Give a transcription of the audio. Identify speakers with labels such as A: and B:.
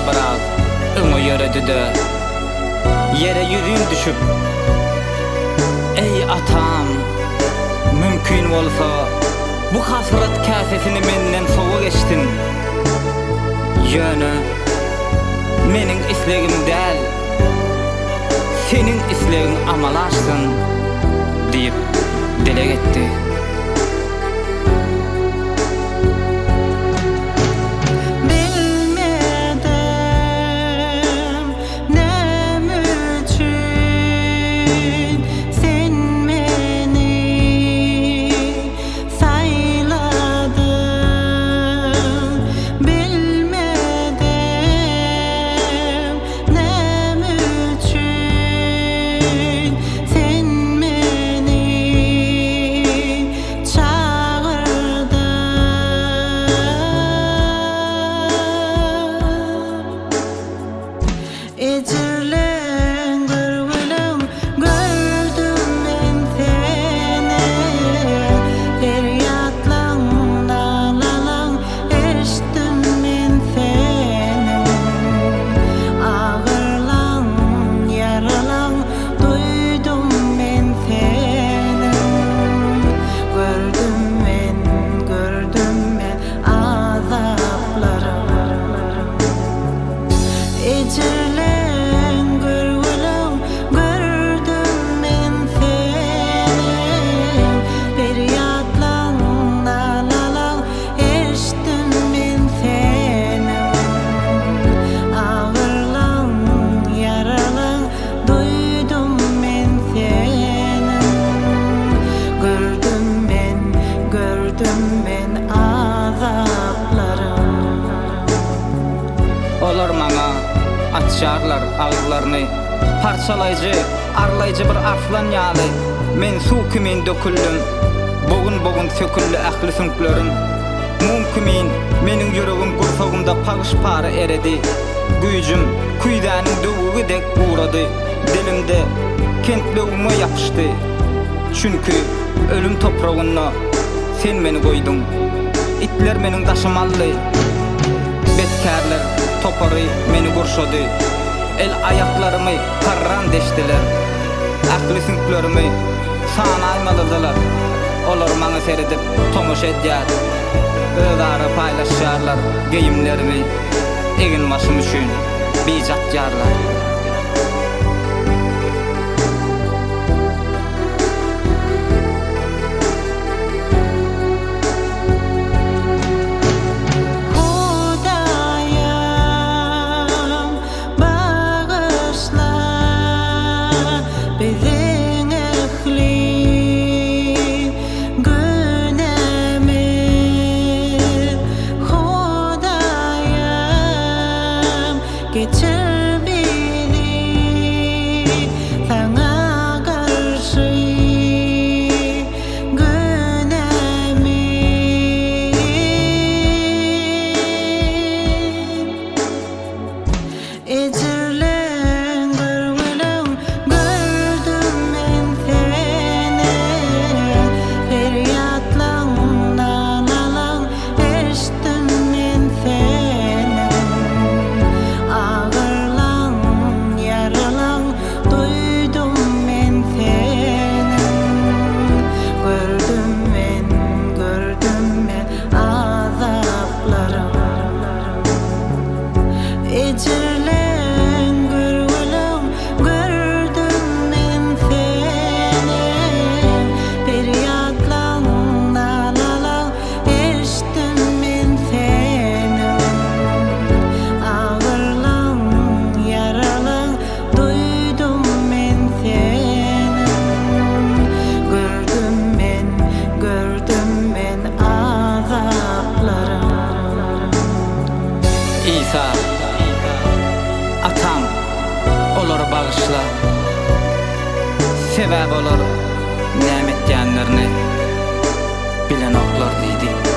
A: biraz öňe ýöredi de yere yüzüm düşüp ey atam mümkün bolsa bu hasret käsesini menden sowa geçtin ýöne mening islegim däl senin islegin amalaşsın diýip dile getdi. Olar maňa açýarlar agzlaryny parçalayjy, arlayjy bir arslan ýaly. Men suw kimin döküldüm, bogun söküldi ähli sünklerim. Mumkin meniň ýüregim gursagymda pagyş pary eredi. Güýjüm kuýdanyň döwügidek uğrady. Dilimde kentlegime ýapyşdy. Çünkü ölüm topragyna sen meni goýdun. Itler meniň daşymally. Betkarlar topary meni gurşady. El ayaklarımı karran deşdiler. Akly sünklerimi sana aýmalydylar. Olar maňa seredip tomuş edýär. Özara paýlaşýarlar geyimlerimi. Egin başym üçin bijat ýarlar.
B: Geçer beni sana karşı günemin ecirlen görgülüm gördüm men seni feryatlan nalalan eşittim men seni ağırlan yaralan duydum men seni gördüm men azaplarım ecirlen görgülüm gördüm men seni feryatlan nalalan eşittim men seni ağırlan yaralan duydum men seni gördüm men azaplarım.
A: İsa atam olar bağışla. Sebäp olar näme etýänlerini bilen oklar diýdi.